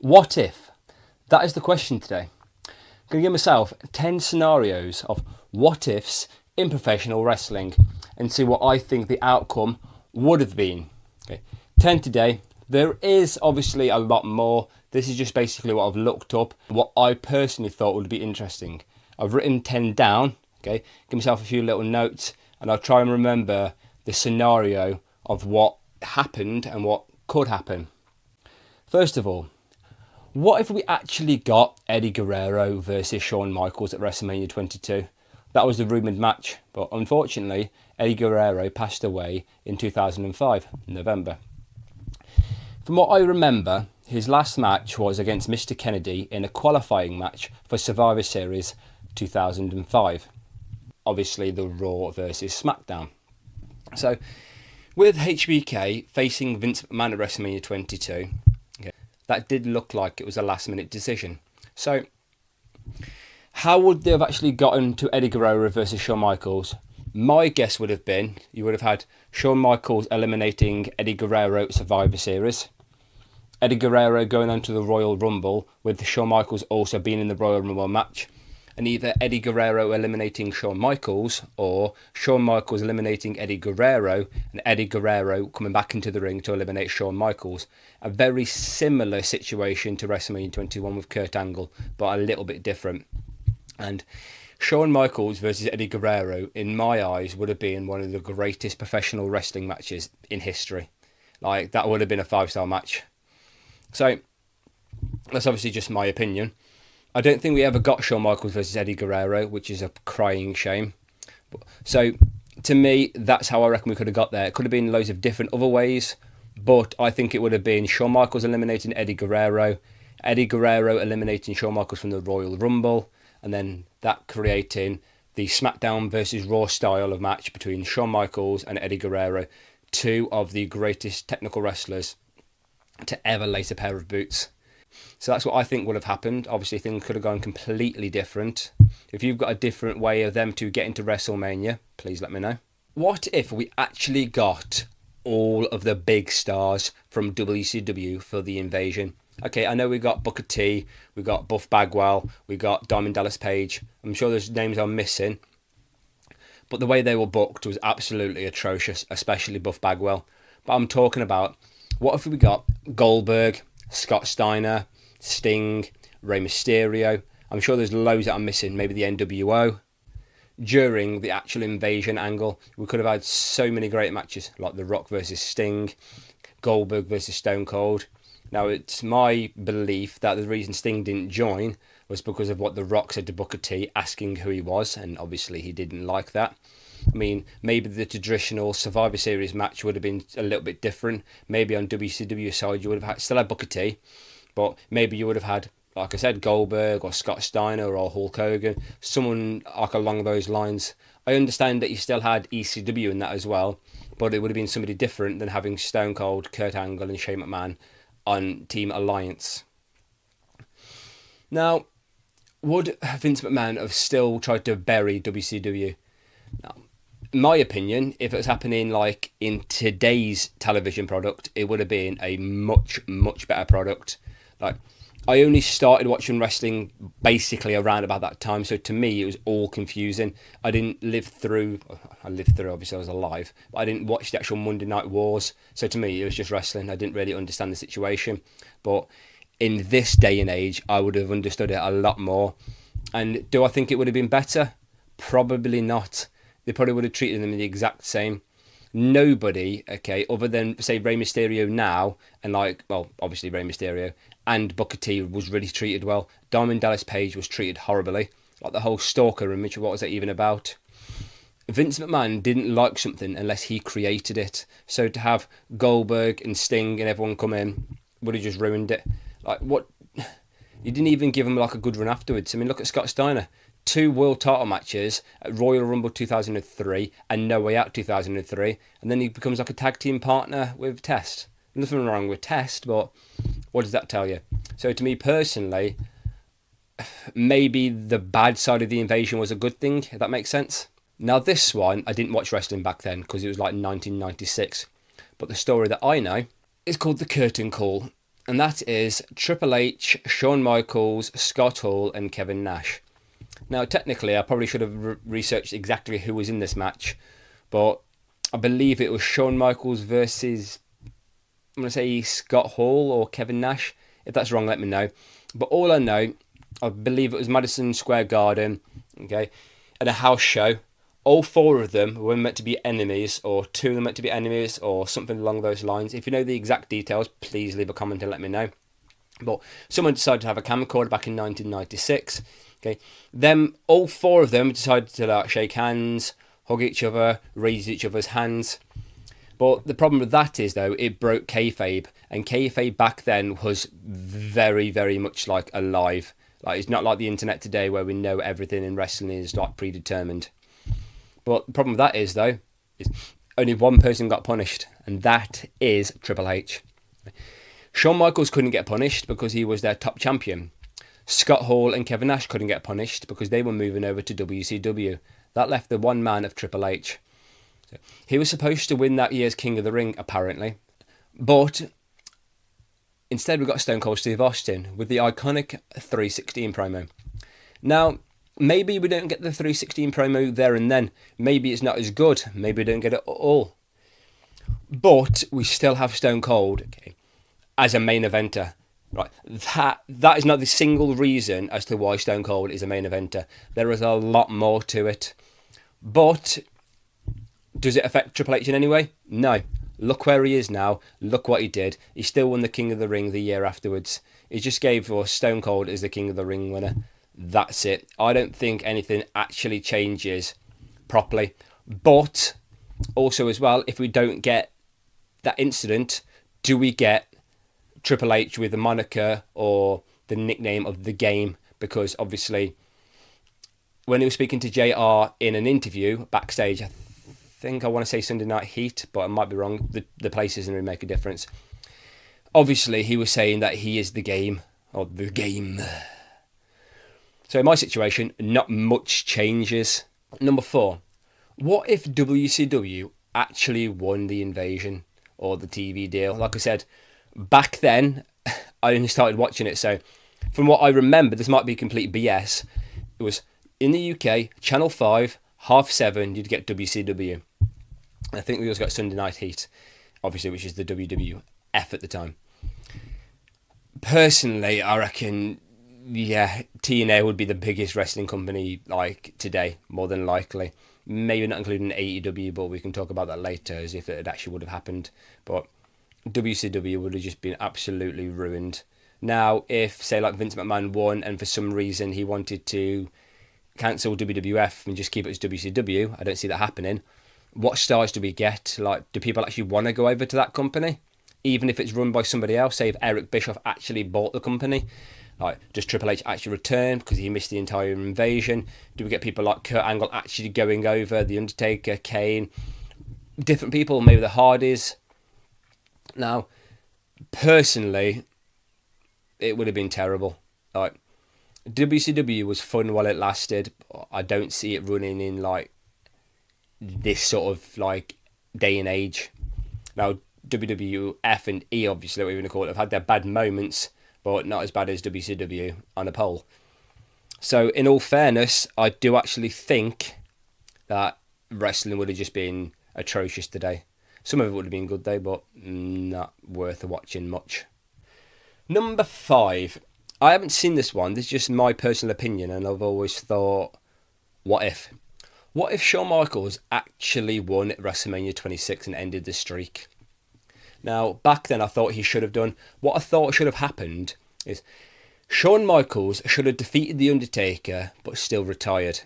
What if? That is the question today. I'm going to give myself 10 scenarios of what ifs in professional wrestling and see what I think the outcome would have been. Okay, 10 today. There is obviously a lot more. This is just basically what I've looked up, what I personally thought would be interesting. I've written 10 down, okay, give myself a few little notes, and I'll try and remember the scenario of what happened and what could happen. First of all, what if we actually got Eddie Guerrero versus Shawn Michaels at WrestleMania 22? That was the rumoured match, but unfortunately, Eddie Guerrero passed away in 2005, November. From what I remember, his last match was against Mr. Kennedy in a qualifying match for Survivor Series 2005. Obviously, the Raw versus SmackDown. So, with HBK facing Vince McMahon at WrestleMania 22, that did look like it was a last-minute decision. So, how would they have actually gotten to Eddie Guerrero versus Shawn Michaels? My guess would have been you would have had Shawn Michaels eliminating Eddie Guerrero at Survivor Series, Eddie Guerrero going on to the Royal Rumble with Shawn Michaels also being in the Royal Rumble match, and either Eddie Guerrero eliminating Shawn Michaels or Shawn Michaels eliminating Eddie Guerrero and Eddie Guerrero coming back into the ring to eliminate Shawn Michaels. A very similar situation to WrestleMania 21 with Kurt Angle, but a little bit different. And Shawn Michaels versus Eddie Guerrero, in my eyes, would have been one of the greatest professional wrestling matches in history. Like, that would have been a 5-star match. So, that's obviously just my opinion. I don't think we ever got Shawn Michaels versus Eddie Guerrero, which is a crying shame. So, to me, that's how I reckon we could have got there. It could have been loads of different other ways, but I think it would have been Shawn Michaels eliminating Eddie Guerrero eliminating Shawn Michaels from the Royal Rumble, and then that creating the SmackDown versus Raw style of match between Shawn Michaels and Eddie Guerrero, two of the greatest technical wrestlers to ever lace a pair of boots. So that's what I think would have happened. Obviously, things could have gone completely different. If you've got a different way of them to get into WrestleMania, please let me know. What if we actually got all of the big stars from WCW for the invasion? Okay, I know we got Booker T, we got Buff Bagwell, we got Diamond Dallas Page. I'm sure there's names I'm missing. But the way they were booked was absolutely atrocious, especially Buff Bagwell. But I'm talking about, what if we got Goldberg, Scott Steiner, Sting, Rey Mysterio? I'm sure there's loads that I'm missing, maybe the NWO. During the actual invasion angle, we could have had so many great matches, like The Rock versus Sting, Goldberg versus Stone Cold. Now, it's my belief that the reason Sting didn't join was because of what The Rock said to Booker T, asking who he was, and obviously he didn't like that. I mean, maybe the traditional Survivor Series match would have been a little bit different. Maybe on WCW side you would have still had Booker T, but maybe you would have had, like I said, Goldberg or Scott Steiner or Hulk Hogan, someone like along those lines. I understand that you still had ECW in that as well, but it would have been somebody different than having Stone Cold, Kurt Angle and Shane McMahon on Team Alliance. Now, would Vince McMahon have still tried to bury WCW? Now, in my opinion, if it was happening like in today's television product, it would have been a much, much better product. Like, I only started watching wrestling basically around about that time, so to me it was all confusing. I lived through, obviously I was alive, but I didn't watch the actual Monday Night Wars, so to me it was just wrestling. I didn't really understand the situation, but in this day and age I would have understood it a lot more. And do I think it would have been better? Probably not. They probably would have treated them the exact same. Nobody, okay, other than, say, Rey Mysterio now, and like, well, obviously Rey Mysterio and Booker T was really treated well. Diamond Dallas Page was treated horribly. Like the whole stalker image, what was that even about? Vince McMahon didn't like something unless he created it. So to have Goldberg and Sting and everyone come in would have just ruined it. Like, what? You didn't even give him like a good run afterwards. I mean, look at Scott Steiner. 2 world title matches at Royal Rumble 2003 and No Way Out 2003, and then he becomes like a tag team partner with Test. Nothing wrong with Test, but what does that tell you? So to me personally, maybe the bad side of the invasion was a good thing, if that makes sense. Now this one, I didn't watch wrestling back then because it was like 1996, but the story that I know is called The Curtain Call. and that is Triple H, Shawn Michaels, Scott Hall, and Kevin Nash. Now, technically, I probably should have researched exactly who was in this match, but I believe it was Shawn Michaels versus, I'm going to say Scott Hall or Kevin Nash. If that's wrong, let me know. But all I know, I believe it was Madison Square Garden, okay, at a house show. All four of them were meant to be enemies, or two of them meant to be enemies, or something along those lines. If you know the exact details, please leave a comment and let me know. But someone decided to have a camcorder back in 1996. Okay, them, all four of them decided to shake hands, hug each other, raise each other's hands. But the problem with that is, though, it broke kayfabe, and kayfabe back then was very, very much like alive. Like, it's not like the internet today where we know everything in wrestling is like predetermined. But the problem with that is, though, is only one person got punished, and that is Triple H. Shawn Michaels couldn't get punished because he was their top champion. Scott Hall and Kevin Nash couldn't get punished because they were moving over to WCW. That left the one man of Triple H. So he was supposed to win that year's King of the Ring, apparently. But instead we got Stone Cold Steve Austin with the iconic 316 promo. Now, maybe we don't get the 316 promo there and then. Maybe it's not as good. Maybe we don't get it at all. But we still have Stone Cold, okay, as a main eventer. Right, that is not the single reason as to why Stone Cold is a main eventer. There is a lot more to it. But does it affect Triple H in any way? No. Look where he is now. Look what he did. He still won the King of the Ring the year afterwards. He just gave us Stone Cold as the King of the Ring winner. That's it. I don't think anything actually changes properly. But also as well, if we don't get that incident, do we get Triple H with the moniker or the nickname of The Game? Because obviously when he was speaking to JR in an interview backstage, I think I want to say Sunday Night Heat, but I might be wrong. The places doesn't really make a difference. Obviously he was saying that he is The Game, or The Game. So in my situation, not much changes. Number 4, what if WCW actually won the Invasion or the TV deal? Like I said, back then, I only started watching it, so from what I remember, this might be complete BS. It was in the UK, Channel 5, 7:30, you'd get WCW. I think we also got Sunday Night Heat, obviously, which is the WWF at the time. Personally, I reckon, yeah, TNA would be the biggest wrestling company like today, more than likely. Maybe not including AEW, but we can talk about that later, as if it actually would have happened. But WCW would have just been absolutely ruined. Now, if, say, like Vince McMahon won and for some reason he wanted to cancel WWF and just keep it as WCW, I don't see that happening. What stars do we get? Like, do people actually want to go over to that company? Even if it's run by somebody else, say if Eric Bischoff actually bought the company, like, does Triple H actually return because he missed the entire Invasion? Do we get people like Kurt Angle actually going over, The Undertaker, Kane, different people, maybe the Hardys? Now, personally, it would have been terrible. Like, WCW was fun while it lasted. I don't see it running in like this sort of like day and age. Now, WWF and E, obviously, what we're going to call it, have had their bad moments, but not as bad as WCW on a pole. So, in all fairness, I do actually think that wrestling would have just been atrocious today. Some of it would have been good though, but not worth watching much. Number 5. I haven't seen this one. This is just my personal opinion, and I've always thought, what if? What if Shawn Michaels actually won at WrestleMania 26 and ended the streak? Now, back then I thought he should have done. What I thought should have happened is Shawn Michaels should have defeated The Undertaker, but still retired.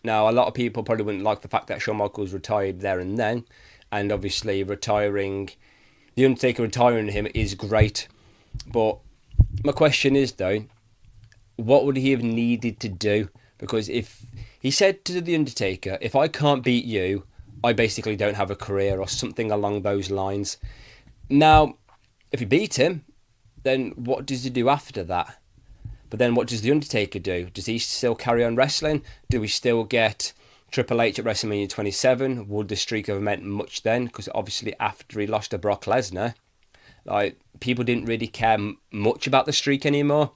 Now, a lot of people probably wouldn't like the fact that Shawn Michaels retired there and then, and obviously The Undertaker retiring him is great. But my question is, though, what would he have needed to do? Because if he said to The Undertaker, if I can't beat you, I basically don't have a career, or something along those lines. Now, if he beat him, then what does he do after that? But then what does The Undertaker do? Does he still carry on wrestling? Do we still get Triple H at WrestleMania 27? Would the streak have meant much then? Because obviously after he lost to Brock Lesnar, Like, people didn't really care much about the streak anymore.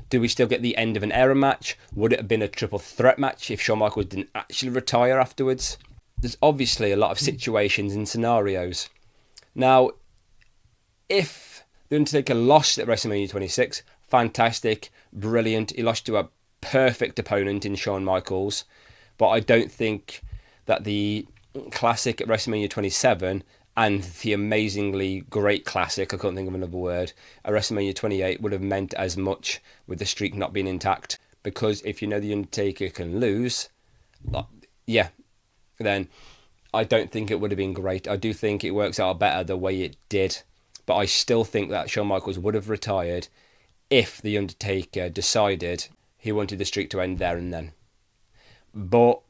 Do we still get the end of an era match? Would it have been a triple threat match if Shawn Michaels didn't actually retire afterwards? There's obviously a lot of situations and scenarios. Now, if The Undertaker lost at WrestleMania 26, fantastic, brilliant. He lost to a perfect opponent in Shawn Michaels. But I don't think that the classic at WrestleMania 27 and the amazingly great classic, I couldn't think of another word, at WrestleMania 28 would have meant as much with the streak not being intact. Because if you know The Undertaker can lose, then I don't think it would have been great. I do think it works out better the way it did. But I still think that Shawn Michaels would have retired if The Undertaker decided he wanted the streak to end there and then. But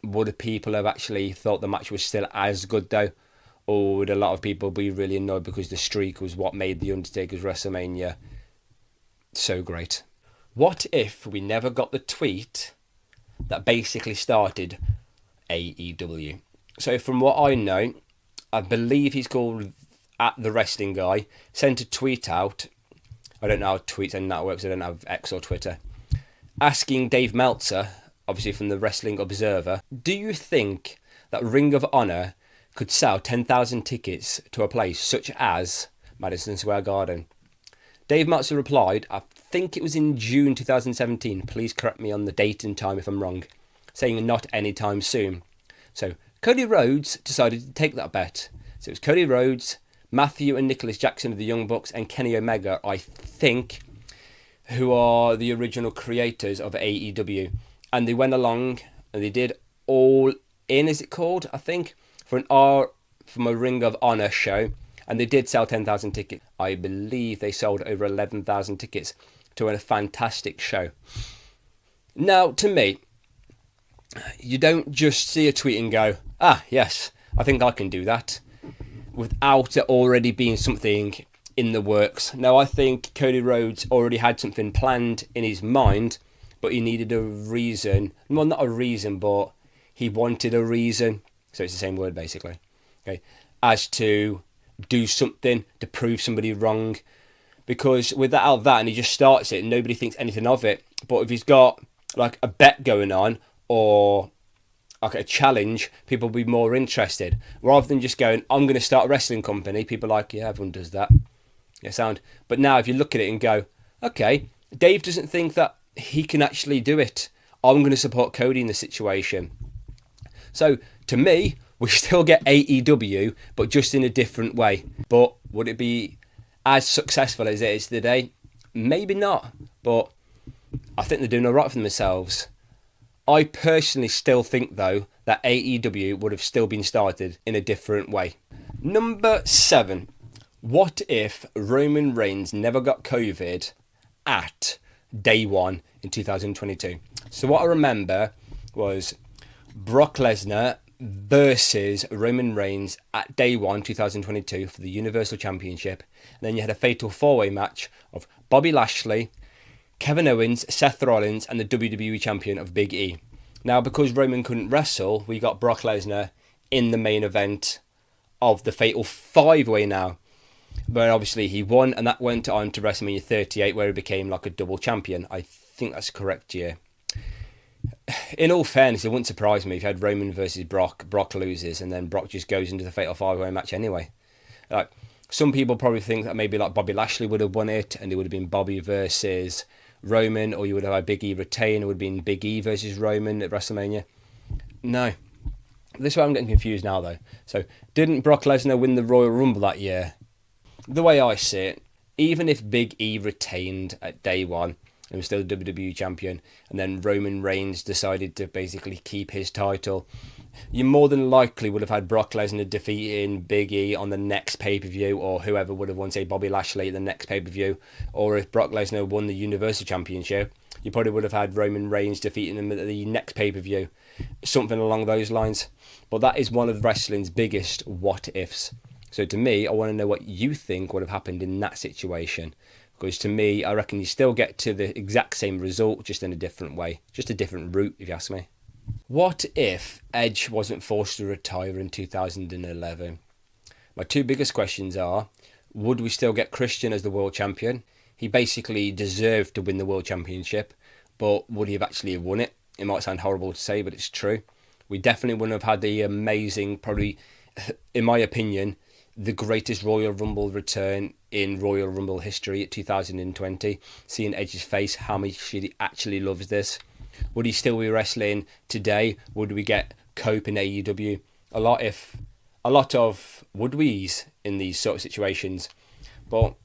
would people have actually thought the match was still as good though? Or would a lot of people be really annoyed because the streak was what made The Undertaker's WrestleMania so great? What if we never got the tweet that basically started AEW? So from what I know, I believe he's called @TheWrestlingGuy, sent a tweet out. I don't know how tweets and that works. I don't have X or Twitter. Asking Dave Meltzer, obviously from the Wrestling Observer, do you think that Ring of Honor could sell 10,000 tickets to a place such as Madison Square Garden? Dave Meltzer replied, I think it was in June 2017, please correct me on the date and time if I'm wrong, saying not anytime soon. So Cody Rhodes decided to take that bet. So it was Cody Rhodes, Matthew and Nicholas Jackson of the Young Bucks, and Kenny Omega, I think, who are the original creators of AEW. And they went along and they did All In, is it called, I think, from a Ring of Honor show. And they did sell 10,000 tickets. I believe they sold over 11,000 tickets to a fantastic show. Now, to me, you don't just see a tweet and go, yes, I think I can do that, without it already being something in the works. Now, I think Cody Rhodes already had something planned in his mind, but he needed a reason. Well, not a reason, but he wanted a reason. So it's the same word, basically. Okay, as to do something to prove somebody wrong. Because without that, and he just starts it, and nobody thinks anything of it. But if he's got like a bet going on, or like a challenge, people will be more interested. Rather than just going, I'm going to start a wrestling company, people are like, yeah, everyone does that. Yeah, sound. But now if you look at it and go, okay, Dave doesn't think that he can actually do it. I'm going to support Cody in the situation. So to me, we still get AEW, but just in a different way. But would it be as successful as it is today? Maybe not. But I think they're doing all right for themselves. I personally still think, though, that AEW would have still been started in a different way. Number 7. What if Roman Reigns never got COVID at day 1 in 2022? So what I remember was Brock Lesnar versus Roman Reigns at day 1 2022 for the Universal Championship. And then you had a fatal 4-way match of Bobby Lashley, Kevin Owens, Seth Rollins, and the WWE champion of Big E. Now, because Roman couldn't wrestle, we got Brock Lesnar in the main event of the fatal 5-way now. But obviously he won, and that went on to WrestleMania 38, where he became like a double champion. I think that's correct, yeah. In all fairness, it wouldn't surprise me if you had Roman versus Brock. Brock loses, and then Brock just goes into the fatal 5-way match anyway. Like, some people probably think that maybe like Bobby Lashley would have won it, and it would have been Bobby versus Roman, or you would have had Big E retain. It would have been Big E versus Roman at WrestleMania. No. This is why I'm getting confused now, though. So, didn't Brock Lesnar win the Royal Rumble that year? The way I see it, even if Big E retained at day 1 and was still the WWE champion, and then Roman Reigns decided to basically keep his title, you more than likely would have had Brock Lesnar defeating Big E on the next pay-per-view, or whoever would have won, say, Bobby Lashley at the next pay-per-view. Or if Brock Lesnar won the Universal Championship, you probably would have had Roman Reigns defeating him at the next pay-per-view. Something along those lines. But that is one of wrestling's biggest what-ifs. So to me, I want to know what you think would have happened in that situation. Because to me, I reckon you still get to the exact same result, just in a different way. Just a different route, if you ask me. What if Edge wasn't forced to retire in 2011? My two biggest questions are, would we still get Christian as the world champion? He basically deserved to win the world championship, but would he have actually won it? It might sound horrible to say, but it's true. We definitely wouldn't have had the amazing, probably, in my opinion, the greatest Royal Rumble return in Royal Rumble history at 2020. Seeing Edge's face, how much he actually loves this. Would he still be wrestling today? Would we get Cope in AEW? A lot of would we's in these sort of situations. But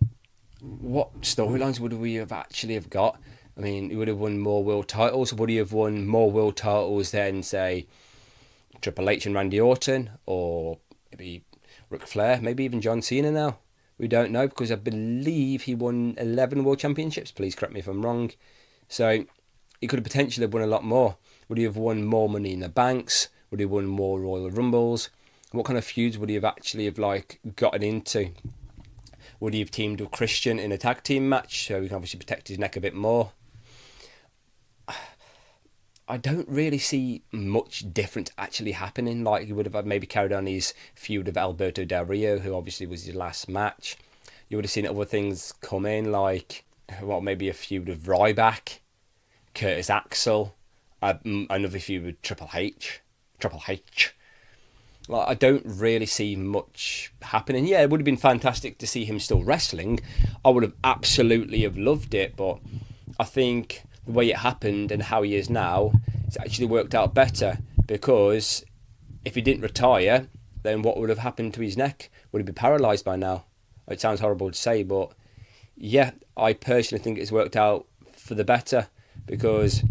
what storylines would we have actually have got? I mean, he would have won more world titles. Would he have won more world titles than, say, Triple H and Randy Orton, or maybe Ric Flair, maybe even John Cena now? We don't know, because I believe he won 11 world championships. Please correct me if I'm wrong. So he could have potentially won a lot more. Would he have won more Money in the Banks? Would he have won more Royal Rumbles? What kind of feuds would he have actually gotten into? Would he have teamed with Christian in a tag team match so he can obviously protect his neck a bit more? I don't really see much different actually happening. Like, he would have maybe carried on his feud with Alberto Del Rio, who obviously was his last match. You would have seen other things come in, like, maybe a feud with Ryback, Curtis Axel, another feud with Triple H. Like, I don't really see much happening. Yeah, it would have been fantastic to see him still wrestling. I would have absolutely have loved it, but I think the way it happened and how he is now, it's actually worked out better, because if he didn't retire, then what would have happened to his neck? Would he be paralysed by now? It sounds horrible to say, but yeah, I personally think it's worked out for the better, because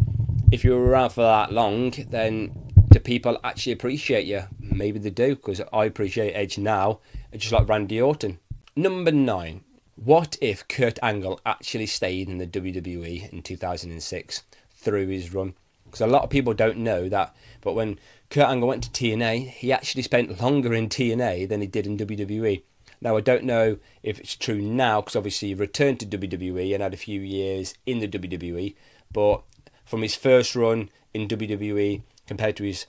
if you were around for that long, then do people actually appreciate you? Maybe they do, because I appreciate Edge now, just like Randy Orton. Number 9. What if Kurt Angle actually stayed in the WWE in 2006 through his run? Because a lot of people don't know that, but when Kurt Angle went to TNA, he actually spent longer in TNA than he did in WWE. Now, I don't know if it's true now, because obviously he returned to WWE and had a few years in the WWE, but from his first run in WWE compared to his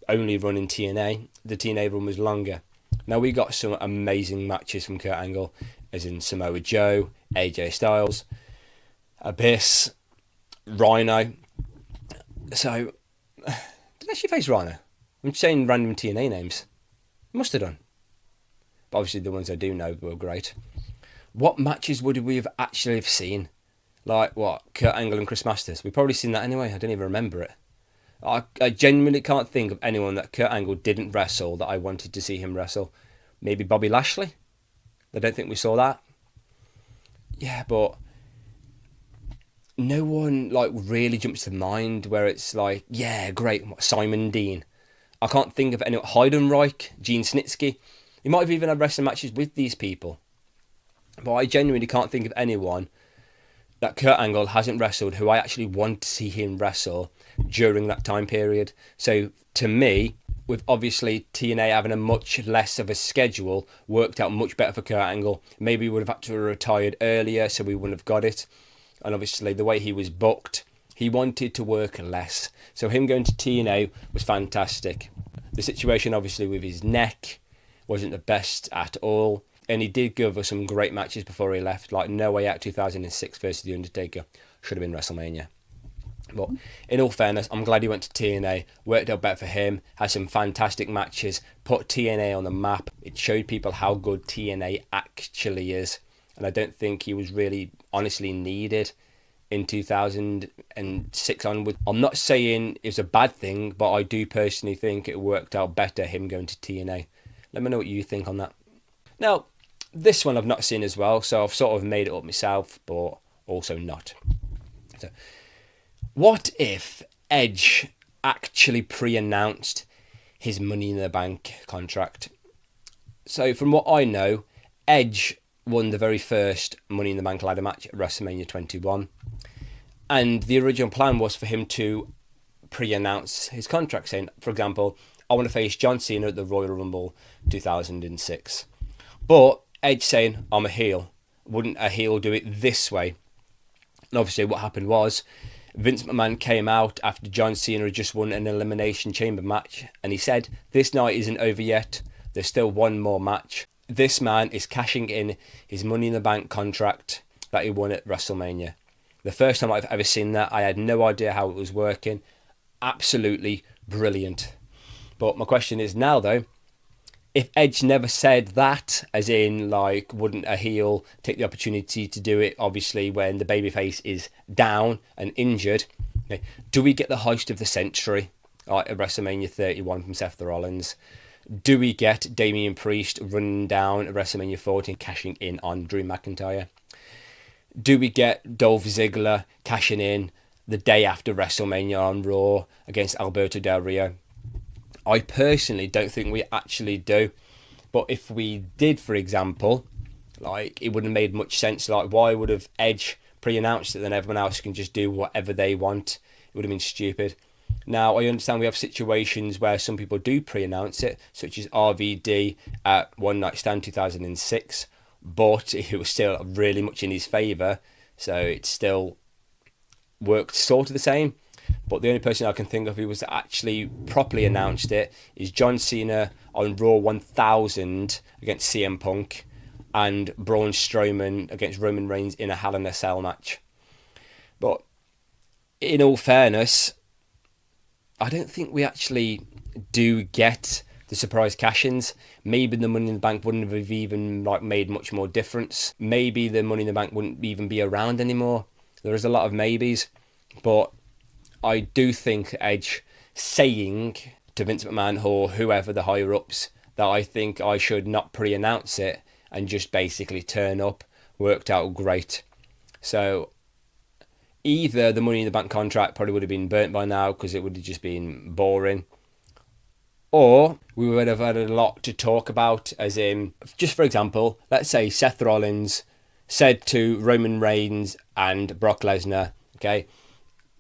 only run in TNA, the TNA run was longer. Now, we got some amazing matches from Kurt Angle, as in Samoa Joe, AJ Styles, Abyss, Rhino. So, did I actually face Rhino? I'm just saying random TNA names. Must have done. But obviously the ones I do know were great. What matches would we have actually have seen? Like, what? Kurt Angle and Chris Masters? We've probably seen that anyway. I don't even remember it. I genuinely can't think of anyone that Kurt Angle didn't wrestle that I wanted to see him wrestle. Maybe Bobby Lashley? I don't think we saw that. Yeah, but no one really jumps to mind where it's like, yeah, great, Simon Dean. I can't think of anyone. Heidenreich, Gene Snitsky. He might have even had wrestling matches with these people. But I genuinely can't think of anyone that Kurt Angle hasn't wrestled who I actually want to see him wrestle during that time period. So to me, with obviously TNA having a much less of a schedule, worked out much better for Kurt Angle. Maybe he would have had to have retired earlier, so we wouldn't have got it. And obviously the way he was booked, he wanted to work less. So him going to TNA was fantastic. The situation obviously with his neck wasn't the best at all. And he did give us some great matches before he left, like No Way Out 2006 versus The Undertaker. Should have been WrestleMania. But in all fairness, I'm glad he went to TNA. Worked out better for him. Had some fantastic matches. Put TNA on the map. It showed people how good TNA actually is. And I don't think he was really honestly needed in 2006 onward. I'm not saying it's a bad thing, but I do personally think it worked out better him going to TNA. Let me know what you think on that. Now, this one I've not seen as well, so I've sort of made it up myself, but also not. So, what if Edge actually pre-announced his Money in the Bank contract? So from what I know, Edge won the very first Money in the Bank ladder match at WrestleMania 21. And the original plan was for him to pre-announce his contract, saying, for example, I want to face John Cena at the Royal Rumble 2006. But Edge saying, I'm a heel. Wouldn't a heel do it this way? And obviously what happened was, Vince McMahon came out after John Cena had just won an Elimination Chamber match, and he said, this night isn't over yet. There's still one more match. This man is cashing in his Money in the Bank contract that he won at WrestleMania. The first time I've ever seen that, I had no idea how it was working. Absolutely brilliant. But my question is now though, if Edge never said that, as in like, wouldn't a heel take the opportunity to do it, obviously when the babyface is down and injured, okay, do we get the heist of the century at WrestleMania 31 from Seth Rollins? Do we get Damian Priest running down at WrestleMania 14 cashing in on Drew McIntyre? Do we get Dolph Ziggler cashing in the day after WrestleMania on Raw against Alberto Del Rio? I personally don't think we actually do. But if we did, for example, like, it wouldn't have made much sense. Like, why would have Edge pre-announced it, then everyone else can just do whatever they want? It would have been stupid. Now, I understand we have situations where some people do pre-announce it, such as RVD at One Night Stand 2006, but it was still really much in his favour, so it still worked sort of the same. But the only person I can think of who was actually properly announced it is John Cena on Raw 1000 against CM Punk, and Braun Strowman against Roman Reigns in a Hell in a Cell match. But in all fairness, I don't think we actually do get the surprise cash-ins. Maybe the Money in the Bank wouldn't have even like made much more difference. Maybe the Money in the Bank wouldn't even be around anymore. There is a lot of maybes, but I do think Edge saying to Vince McMahon or whoever the higher-ups that I think I should not pre-announce it and just basically turn up worked out great. So either the Money in the Bank contract probably would have been burnt by now because it would have just been boring, or we would have had a lot to talk about, as in, just for example, let's say Seth Rollins said to Roman Reigns and Brock Lesnar, okay,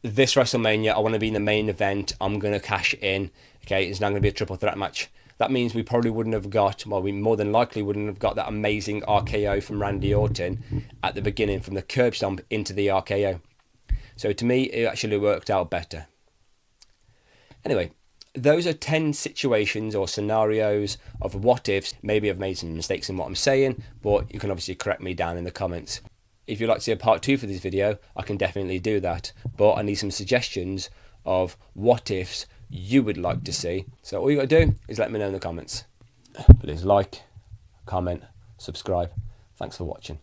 this WrestleMania, I want to be in the main event, I'm going to cash in, okay, it's now going to be a triple threat match. That means we probably wouldn't have got, well, we more than likely wouldn't have got that amazing RKO from Randy Orton at the beginning, from the curb stomp into the RKO. So to me, it actually worked out better. Anyway, those are 10 situations or scenarios of what ifs. Maybe I've made some mistakes in what I'm saying, but you can obviously correct me down in the comments. If you'd like to see a part 2 for this video, I can definitely do that. But I need some suggestions of what ifs you would like to see. So all you got to do is let me know in the comments. Please like, comment, subscribe. Thanks for watching.